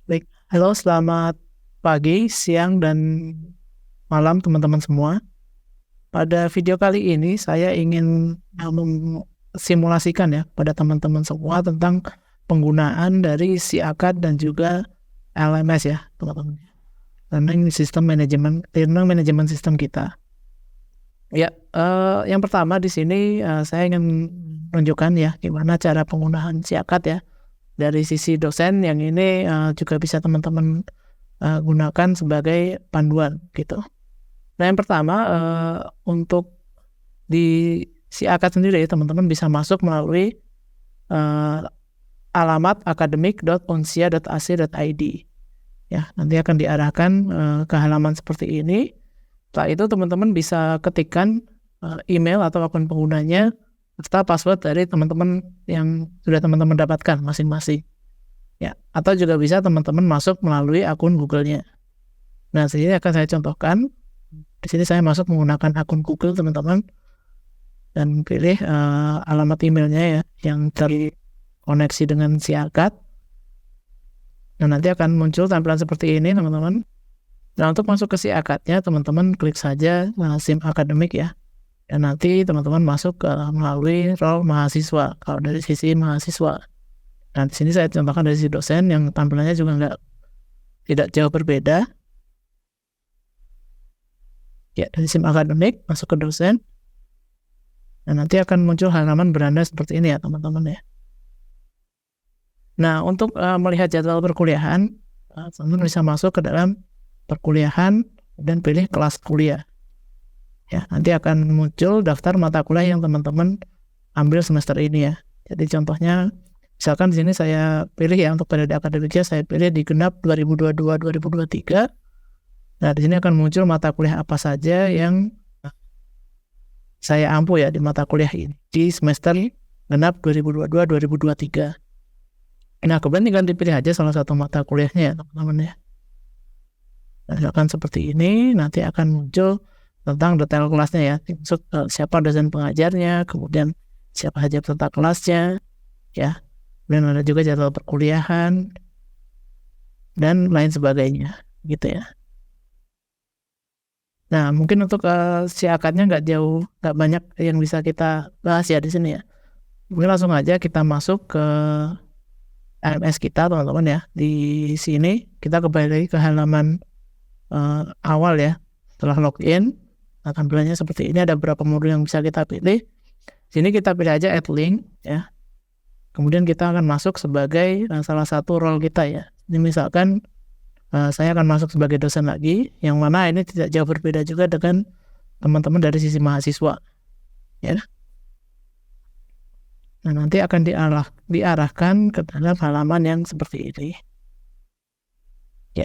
Baik, halo, selamat pagi, siang, dan malam teman-teman semua. Pada video kali ini saya ingin simulasikan ya pada teman-teman semua tentang penggunaan dari SIACAD dan juga LMS ya teman-teman. Learning Management System kita. Ya, yang pertama di sini saya ingin menunjukkan ya gimana cara penggunaan SIACAD ya dari sisi dosen, yang ini juga bisa teman-teman gunakan sebagai panduan gitu. Nah, yang pertama untuk di SIACAD sendiri teman-teman bisa masuk melalui alamat academic.unsia.ac.id ya. Nanti akan diarahkan ke halaman seperti ini. Setelah itu teman-teman bisa ketikkan email atau akun penggunanya serta password dari teman-teman yang sudah teman-teman dapatkan masing-masing. Ya, atau juga bisa teman-teman masuk melalui akun Google-nya. Nah, sini akan saya contohkan. Di sini saya masuk menggunakan akun Google teman-teman dan pilih alamat emailnya ya yang terkoneksi dengan SIACAD. Nah, nanti akan muncul tampilan seperti ini teman-teman. Nah, untuk masuk ke SIACAD-nya teman-teman klik saja SIM Akademik ya. Dan nanti teman-teman masuk melalui role mahasiswa kalau dari sisi mahasiswa. Nah, di sini saya contohkan dari sisi dosen yang tampilannya juga tidak jauh berbeda. Ya, dari SIM Akademik masuk ke dosen. Nah, nanti akan muncul halaman beranda seperti ini ya teman-teman ya. Nah, untuk melihat jadwal perkuliahan, teman-teman bisa masuk ke dalam perkuliahan dan pilih kelas kuliah. Ya, nanti akan muncul daftar mata kuliah yang teman-teman ambil semester ini ya. Jadi contohnya, misalkan di sini saya pilih ya untuk periode akademiknya saya pilih di genap 2022-2023. Nah, di sini akan muncul mata kuliah apa saja yang saya ampu ya di mata kuliah ini di semester genap 2022-2023. Nah, kemudian tinggal dipilih aja salah satu mata kuliahnya ya teman-teman ya. Nah, misalkan seperti ini, nanti akan muncul tentang detail kelasnya ya, maksud siapa dosen pengajarnya, kemudian siapa saja peserta kelasnya ya, kemudian ada juga jadwal perkuliahan dan lain sebagainya gitu ya. Nah, mungkin untuk SIACAD-nya nggak banyak yang bisa kita bahas ya di sini ya. Mungkin langsung aja kita masuk ke LMS kita teman-teman ya. Di sini kita kembali lagi ke halaman awal ya. Setelah login, nah tampilannya seperti ini, ada beberapa modul yang bisa kita pilih. Sini kita pilih aja add link ya. Kemudian kita akan masuk sebagai salah satu role kita ya. Ini misalkan saya akan masuk sebagai dosen lagi, yang mana ini tidak jauh berbeda juga dengan teman-teman dari sisi mahasiswa ya. Nah, nanti akan diarahkan ke dalam halaman yang seperti ini ya.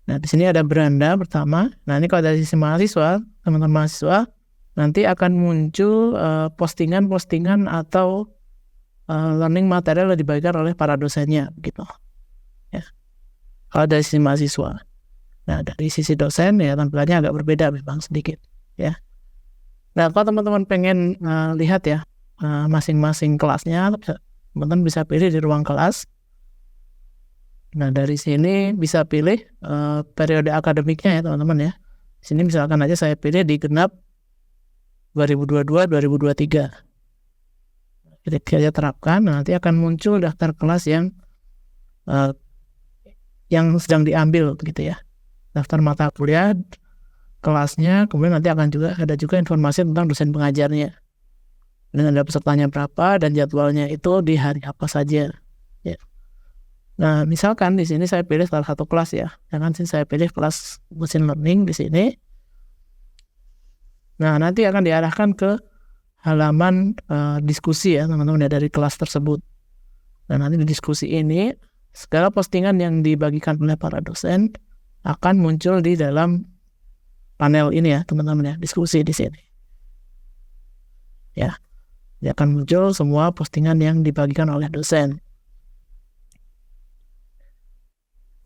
Nah, di sini ada beranda pertama. Nah, ini kalau dari sisi mahasiswa, teman-teman mahasiswa, nanti akan muncul postingan-postingan atau learning material yang dibagikan oleh para dosennya gitu ya. Kalau dari sisi mahasiswa. Nah, dari sisi dosen ya tampilannya agak berbeda memang sedikit ya. Nah, kalau teman-teman pengen lihat ya masing-masing kelasnya, teman-teman bisa pilih di ruang kelas. Nah, dari sini bisa pilih periode akademiknya ya teman-teman ya. Di sini misalkan aja saya pilih di genap 2022-2023. Kita aja terapkan, nanti akan muncul daftar kelas yang sedang diambil begitu ya. Daftar mata kuliah, kelasnya, kemudian nanti akan ada juga informasi tentang dosen pengajarnya. Dan ada pesertanya berapa dan jadwalnya itu di hari apa saja ya. Nah, misalkan di sini saya pilih salah satu kelas ya. Jangan sih saya pilih kelas machine learning di sini. Nah, nanti akan diarahkan ke halaman diskusi ya teman-teman ya dari kelas tersebut. Dan nanti di diskusi ini segala postingan yang dibagikan oleh para dosen akan muncul di dalam panel ini ya teman-teman ya, diskusi di sini. Ya. Dia akan muncul semua postingan yang dibagikan oleh dosen.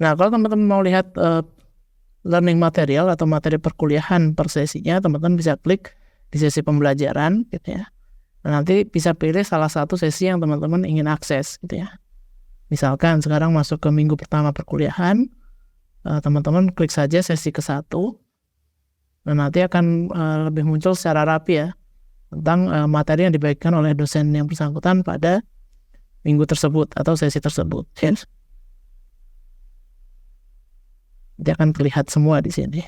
Nah, kalau teman-teman mau lihat learning material atau materi perkuliahan per sesinya, teman-teman bisa klik di sesi pembelajaran gitu ya. Nah, nanti bisa pilih salah satu sesi yang teman-teman ingin akses gitu ya. Misalkan sekarang masuk ke minggu pertama perkuliahan, teman-teman klik saja sesi ke-1, dan nanti akan lebih muncul secara rapi ya tentang materi yang dibagikan oleh dosen yang bersangkutan pada minggu tersebut atau sesi tersebut. Dia akan terlihat semua di sini.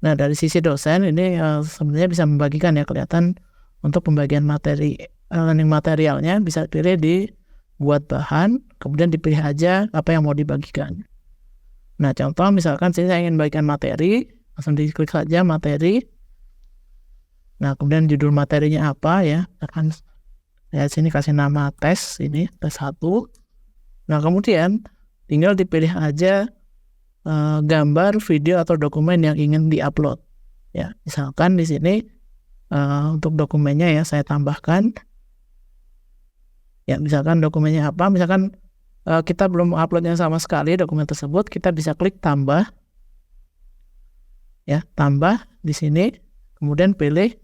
Nah, dari sisi dosen ini sebenarnya bisa membagikan ya, kelihatan untuk pembagian materi, learning materialnya bisa pilih di buat bahan, kemudian dipilih aja apa yang mau dibagikan. Nah, contoh misalkan saya ingin bagikan materi, langsung diklik saja materi. Nah, kemudian judul materinya apa ya, akan ya sini kasih nama tes, ini tes 1. Nah, kemudian tinggal dipilih aja gambar, video atau dokumen yang ingin diupload. Ya, misalkan di sini untuk dokumennya ya saya tambahkan. Ya, misalkan dokumennya apa? Misalkan kita belum uploadnya sama sekali dokumen tersebut, kita bisa klik tambah. Ya, tambah di sini, kemudian pilih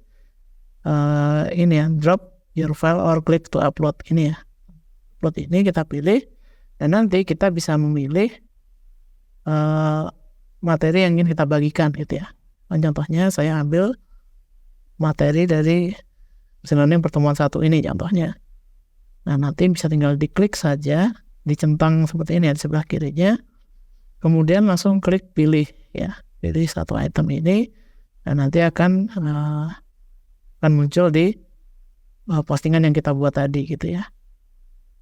ini ya, drop your file or click to upload ini ya. Upload ini kita pilih, dan nanti kita bisa memilih materi yang ingin kita bagikan gitu ya. Contohnya saya ambil materi dari mesin learning pertemuan 1 ini contohnya. Nah, nanti bisa tinggal diklik saja, dicentang seperti ini ya di sebelah kirinya, kemudian langsung klik pilih ya, pilih satu item ini, dan nanti akan muncul di postingan yang kita buat tadi gitu ya.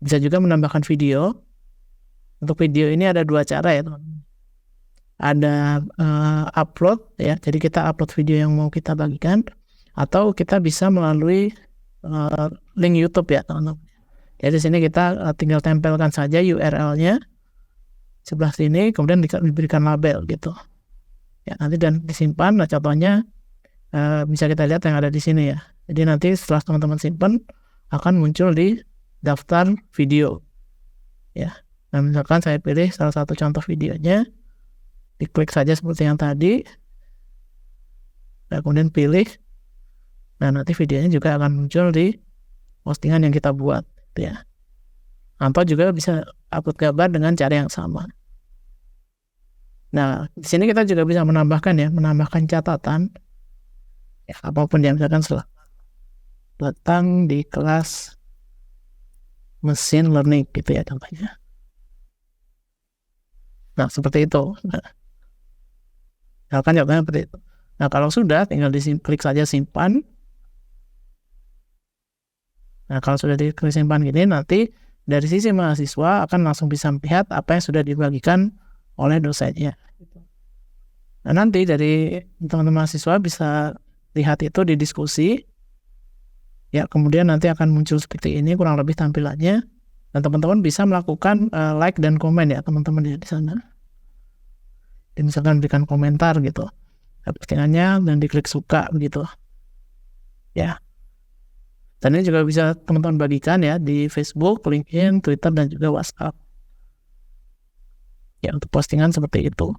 Bisa juga menambahkan video. Untuk video ini ada 2 cara ya teman-teman. Ada upload ya, jadi kita upload video yang mau kita bagikan, atau kita bisa melalui link YouTube ya teman-teman. Jadi di sini kita tinggal tempelkan saja URL-nya sebelah sini, kemudian diberikan label gitu. Ya, nanti dan disimpan. Nah, contohnya bisa kita lihat yang ada di sini ya. Jadi nanti setelah teman-teman simpan akan muncul di daftar video. Ya. Nah, misalkan saya pilih salah satu contoh videonya, diklik saja seperti yang tadi. Nah, kemudian pilih. Nah, nanti videonya juga akan muncul di postingan yang kita buat, gitu ya. Atau juga bisa upload gambar dengan cara yang sama. Nah, di sini kita juga bisa menambahkan catatan. Ya, apapun yang misalkan datang di kelas mesin learning gitu ya contohnya. Nah, seperti itu. Nah, contohnya seperti itu. Nah, kalau sudah tinggal klik saja simpan. Nah, kalau sudah diklik simpan gini, nanti dari sisi mahasiswa akan langsung bisa melihat apa yang sudah dibagikan oleh dosennya. Nah, nanti dari teman-teman mahasiswa bisa lihat itu di diskusi. Ya, kemudian nanti akan muncul seperti ini kurang lebih tampilannya. Dan teman-teman bisa melakukan like dan komen ya teman-teman di sana. Dan misalkan berikan komentar gitu postingannya dan diklik suka begitu. Ya. Dan ini juga bisa teman-teman bagikan ya di Facebook, LinkedIn, Twitter, dan juga WhatsApp. Ya, untuk postingan seperti itu.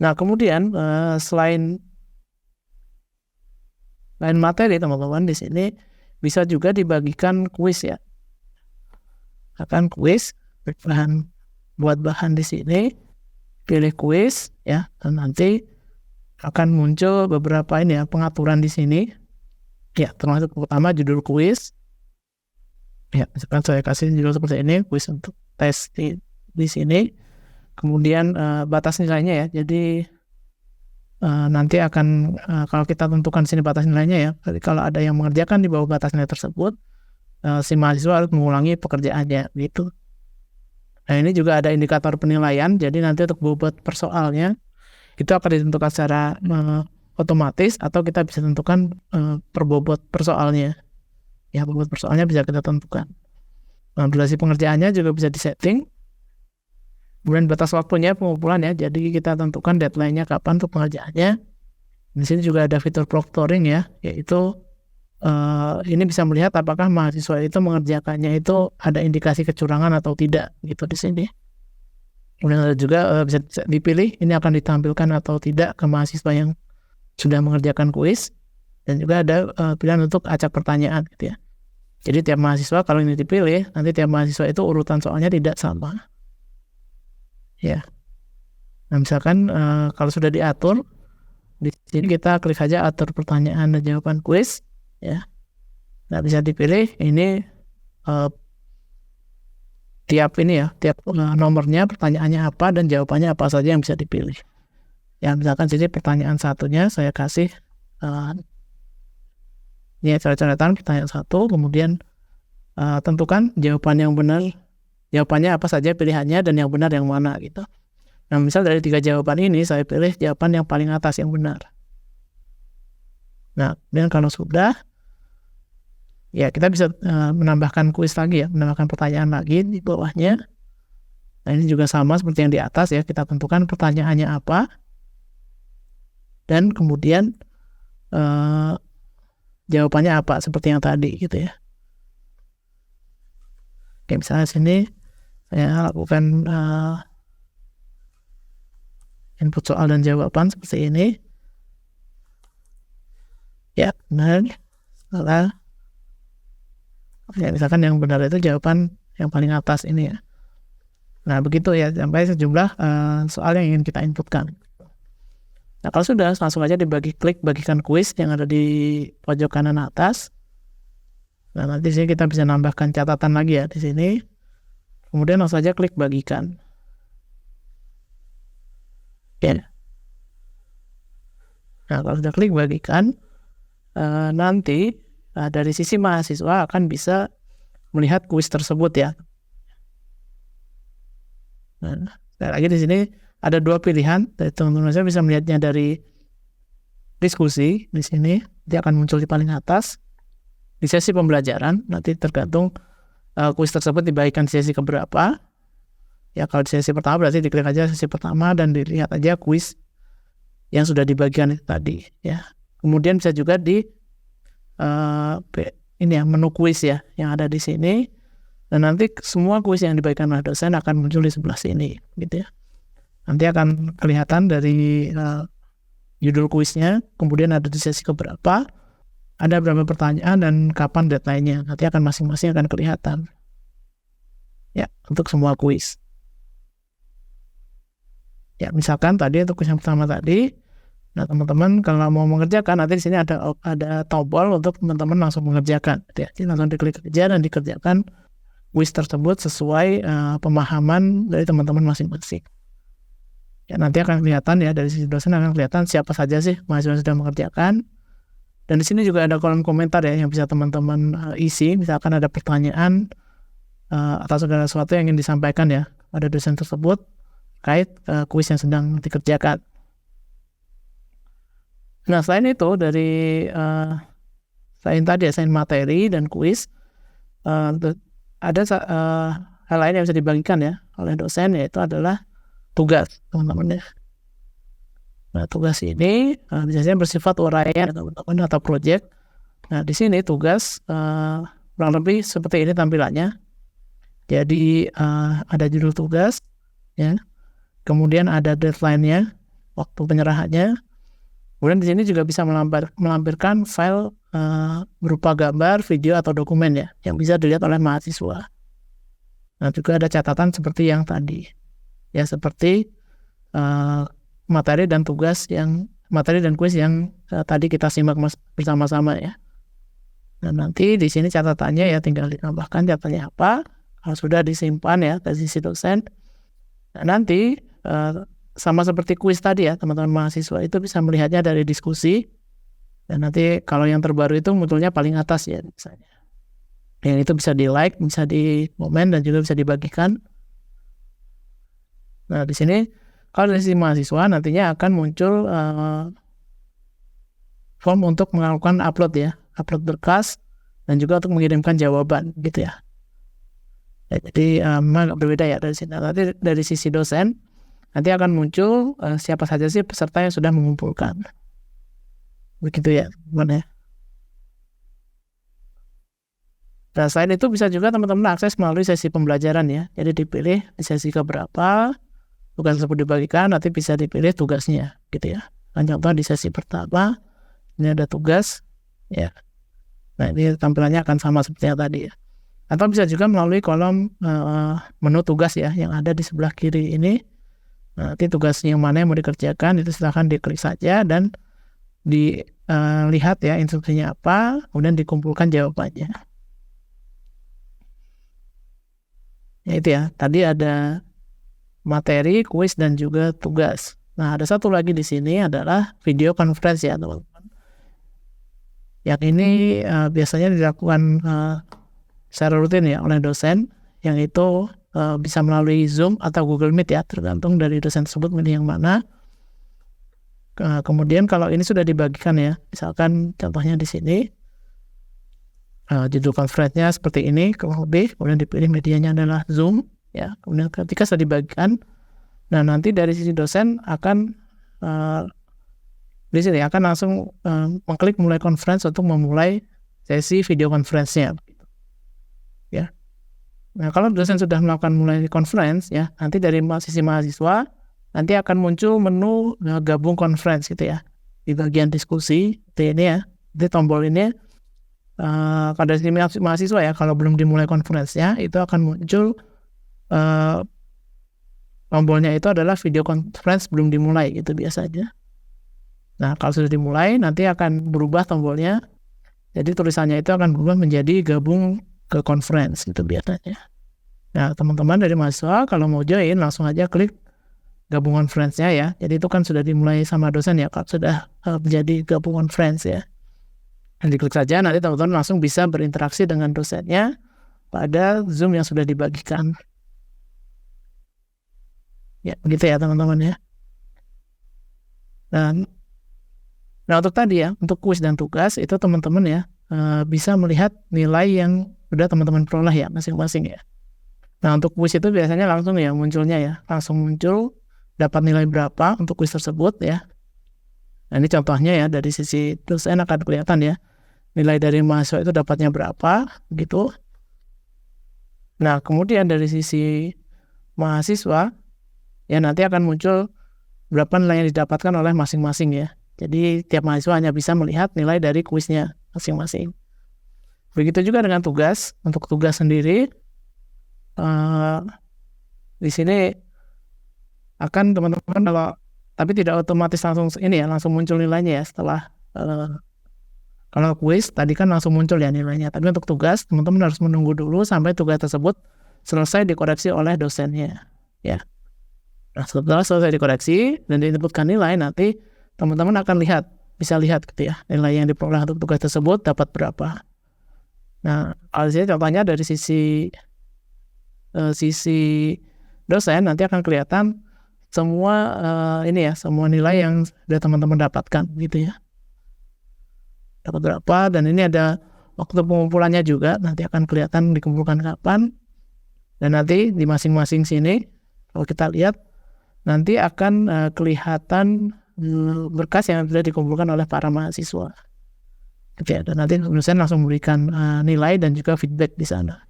Nah, kemudian selain materi teman-teman, di sini bisa juga dibagikan kuis ya. Akan kuis, buat bahan di sini, pilih kuis ya, dan nanti akan muncul beberapa ini ya pengaturan di sini. Ya, termasuk pertama judul kuis. Ya, misalkan saya kasih judul seperti ini, kuis untuk tes di sini. Kemudian batas nilainya ya. Jadi nanti akan kalau kita tentukan sini batas nilainya ya. Jadi kalau ada yang mengerjakan di bawah batas nilai tersebut, si mahasiswa harus mengulangi pekerjaannya gitu. Nah, ini juga ada indikator penilaian. Jadi nanti untuk bobot per soalnya itu akan ditentukan secara otomatis, atau kita bisa tentukan per bobot per soalnya. Ya, bobot per soalnya bisa kita tentukan. Nah, durasi pengerjaannya juga bisa disetting. Kemudian batas waktunya pengumpulan ya. Jadi kita tentukan deadline-nya kapan untuk pengerjaannya. Di sini juga ada fitur proctoring ya, yaitu ini bisa melihat apakah mahasiswa itu mengerjakannya itu ada indikasi kecurangan atau tidak gitu di sini. Kemudian ada juga bisa dipilih ini akan ditampilkan atau tidak ke mahasiswa yang sudah mengerjakan kuis, dan juga ada pilihan untuk acak pertanyaan gitu ya. Jadi tiap mahasiswa kalau ini dipilih, nanti tiap mahasiswa itu urutan soalnya tidak sama. Ya. Nah, misalkan kalau sudah diatur, di sini kita klik saja atur pertanyaan dan jawaban kuis, ya. Nah, bisa dipilih ini tiap nomornya, pertanyaannya apa dan jawabannya apa saja yang bisa dipilih. Ya, misalkan sini pertanyaan satunya saya kasih ini coret-coretan pertanyaan 1, kemudian tentukan jawaban yang benar, jawabannya apa saja pilihannya dan yang benar yang mana gitu. Nah, misal dari 3 jawaban ini saya pilih jawaban yang paling atas yang benar. Nah, kemudian kalau sudah, ya kita bisa menambahkan kuis lagi ya, menambahkan pertanyaan lagi di bawahnya. Nah, ini juga sama seperti yang di atas ya, kita tentukan pertanyaannya apa dan kemudian jawabannya apa seperti yang tadi gitu ya. Oke, misalnya sini saya lakukan input soal dan jawaban seperti ini. Ya, benar. Salah. Ya, misalkan yang benar itu jawaban yang paling atas ini ya. Nah, begitu ya, sampai sejumlah soal yang ingin kita inputkan. Nah, kalau sudah, langsung aja klik bagikan kuis yang ada di pojok kanan atas. Nah, nanti sini kita bisa nambahkan catatan lagi ya di sini. Kemudian langsung saja klik bagikan. Ya. Nah, kalau sudah klik bagikan, nanti dari sisi mahasiswa akan bisa melihat kuis tersebut ya. Nah, sekali lagi di sini ada 2 pilihan. Teman-teman saya bisa melihatnya dari diskusi di sini, dia akan muncul di paling atas. Di sesi pembelajaran nanti tergantung kuis tersebut dibagikan di sesi keberapa. Ya, kalau di sesi pertama berarti diklik aja sesi pertama dan dilihat aja kuis yang sudah dibagikan tadi ya. Kemudian bisa juga di ini ya, menu kuis ya yang ada di sini. Dan nanti semua kuis yang dibagikan oleh dosen akan muncul di sebelah sini gitu ya. Nanti akan kelihatan dari judul kuisnya, kemudian ada di sesi keberapa, ada berapa pertanyaan dan kapan deadline-nya. Nanti akan masing-masing akan kelihatan. Ya, untuk semua kuis. Ya, misalkan tadi untuk kuis yang pertama tadi, nah teman-teman kalau mau mengerjakan nanti di sini ada tombol untuk teman-teman langsung mengerjakan. Jadi langsung diklik kerja dan dikerjakan kuis tersebut sesuai pemahaman dari teman-teman masing-masing. Ya, nanti akan kelihatan ya dari sisi dosen akan kelihatan siapa saja sih mahasiswa yang sudah mengerjakan. Dan di sini juga ada kolom komentar ya yang bisa teman-teman isi. Misalkan ada pertanyaan atau segala sesuatu yang ingin disampaikan ya pada dosen tersebut terkait kuis yang sedang dikerjakan. Nah, selain itu dari selain materi dan kuis, ada hal lain yang bisa dibagikan ya oleh dosen, yaitu adalah tugas teman-teman ya. Nah, tugas ini biasanya bersifat uraian teman-teman atau project. Nah, di sini tugas kurang lebih seperti ini tampilannya. Jadi ada judul tugas ya. Kemudian ada deadline-nya, waktu penyerahannya. Kemudian di sini juga bisa melampirkan file berupa gambar, video atau dokumen ya yang bisa dilihat oleh mahasiswa. Nah, juga ada catatan seperti yang tadi. Ya, seperti materi dan kuis yang tadi kita simak bersama-sama ya. Nah, nanti di sini catatannya ya tinggal ditambahkan catatannya apa. Kalau sudah disimpan ya dari sisi dosen. Nah, nanti sama seperti kuis tadi ya, teman-teman mahasiswa itu bisa melihatnya dari diskusi. Dan nanti kalau yang terbaru itu munculnya paling atas ya misalnya. Yang itu bisa di-like, bisa di-komen dan juga bisa dibagikan. Nah, di sini kalau dari sisi mahasiswa nantinya akan muncul form untuk melakukan upload ya, upload berkas dan juga untuk mengirimkan jawaban gitu ya. Jadi memang berbeda ya dari sini. Nanti dari sisi dosen nanti akan muncul siapa saja sih peserta yang sudah mengumpulkan. Begitu ya, teman ya. Nah, selain itu bisa juga teman-teman akses melalui sesi pembelajaran ya. Jadi dipilih di sesi keberapa tugas tersebut dibagikan, nanti bisa dipilih tugasnya gitu ya. Nah, contoh di sesi pertama ini ada tugas ya. Nah, ini tampilannya akan sama seperti yang tadi ya. Atau bisa juga melalui kolom menu tugas ya yang ada di sebelah kiri ini. Nanti tugas yang mana yang mau dikerjakan itu silahkan diklik saja dan dilihat ya instruksinya apa, kemudian dikumpulkan jawabannya. Ya itu ya, tadi ada materi, kuis, dan juga tugas. Nah, ada satu lagi di sini adalah video conference ya teman-teman. Yang ini biasanya dilakukan secara rutin ya oleh dosen, yang itu bisa melalui Zoom atau Google Meet ya, tergantung dari dosen tersebut milih yang mana. Kemudian kalau ini sudah dibagikan ya, misalkan contohnya di sini, judul konferensinya seperti ini, kemudian dipilih medianya adalah Zoom, ya. Kemudian ketika sudah dibagikan, nah nanti dari sisi dosen akan di sini akan langsung mengklik mulai conference untuk memulai sesi video conference-nya, ya. Nah kalau dosen sudah melakukan mulai conference, ya, nanti dari sisi mahasiswa nanti akan muncul menu gabung conference gitu ya. Di bagian diskusi, ini ya, di tombol ini, kalau dari sisi mahasiswa ya, kalau belum dimulai conference-nya, itu akan muncul tombolnya itu adalah video conference belum dimulai, gitu biasanya. Nah, kalau sudah dimulai, nanti akan berubah tombolnya. Jadi tulisannya itu akan berubah menjadi gabung ke conference, gitu biasanya. Nah, teman-teman dari mahasiswa, kalau mau join, langsung aja klik gabung conference-nya ya. Jadi itu kan sudah dimulai sama dosen ya, kalau sudah menjadi gabung conference ya. Dan diklik saja, nanti teman-teman langsung bisa berinteraksi dengan dosennya pada Zoom yang sudah dibagikan. Ya, begitu ya teman-teman ya. Nah untuk tadi ya, untuk kuis dan tugas, itu teman-teman ya bisa melihat nilai yang sudah teman-teman peroleh ya, masing-masing ya. Nah untuk kuis itu biasanya langsung ya munculnya ya, langsung muncul dapat nilai berapa untuk kuis tersebut ya. Nah ini contohnya ya, dari sisi dosen akan kelihatan ya, nilai dari mahasiswa itu dapatnya berapa, gitu. Nah kemudian dari sisi mahasiswa, ya nanti akan muncul berapa nilai yang didapatkan oleh masing-masing ya. Jadi tiap mahasiswa hanya bisa melihat nilai dari kuisnya masing-masing. Begitu juga dengan tugas. Untuk tugas sendiri, di sini akan teman-teman tapi tidak otomatis langsung ini ya, langsung muncul nilainya ya setelah kalau kuis tadi kan langsung muncul ya nilainya. Tapi untuk tugas teman-teman harus menunggu dulu sampai tugas tersebut selesai dikoreksi oleh dosennya ya. Nah setelah selesai dikoreksi dan disebutkan nilai, nanti teman-teman akan bisa lihat gitu ya, nilai yang diperoleh untuk tugas tersebut dapat berapa. Nah kalau di sini contohnya dari sisi dosen nanti akan kelihatan semua ini ya, semua nilai yang sudah teman-teman dapatkan gitu ya, dapat berapa. Dan ini ada waktu pengumpulannya juga, nanti akan kelihatan dikumpulkan kapan. Dan nanti di masing-masing sini kalau kita lihat nanti akan kelihatan berkas yang sudah dikumpulkan oleh para mahasiswa gitu ya. Dan nanti dosen langsung memberikan nilai dan juga feedback di sana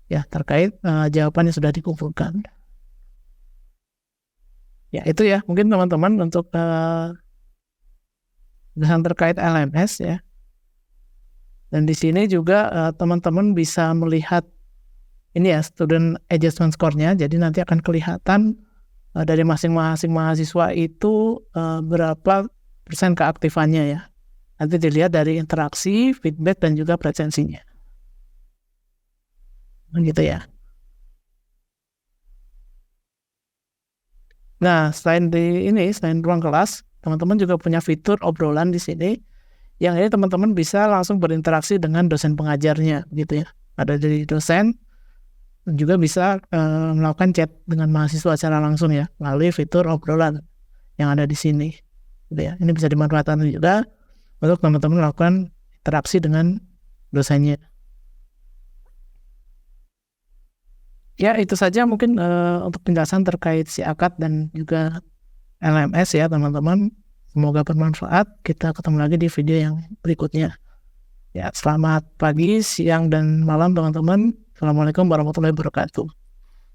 ya terkait jawaban yang sudah dikumpulkan. Ya itu ya mungkin teman-teman untuk bahasan terkait LMS ya. Dan di sini juga teman-teman bisa melihat ini ya, student adjustment score-nya. Jadi nanti akan kelihatan dari masing-masing mahasiswa itu berapa persen keaktifannya ya. Nanti dilihat dari interaksi, feedback, dan juga presensinya. Begitu ya. Nah, selain ruang kelas, teman-teman juga punya fitur obrolan di sini, yang ini teman-teman bisa langsung berinteraksi dengan dosen pengajarnya, gitu ya. Ada dari dosen, juga bisa melakukan chat dengan mahasiswa secara langsung ya, melalui fitur obrolan yang ada di sini, gitu ya. Ini bisa dimanfaatkan juga untuk teman-teman melakukan interaksi dengan dosennya. Ya itu saja mungkin untuk penjelasan terkait SIAKAD dan juga LMS ya teman-teman. Semoga bermanfaat. Kita ketemu lagi di video yang berikutnya. Ya, selamat pagi, siang, dan malam teman-teman. Assalamualaikum warahmatullahi wabarakatuh.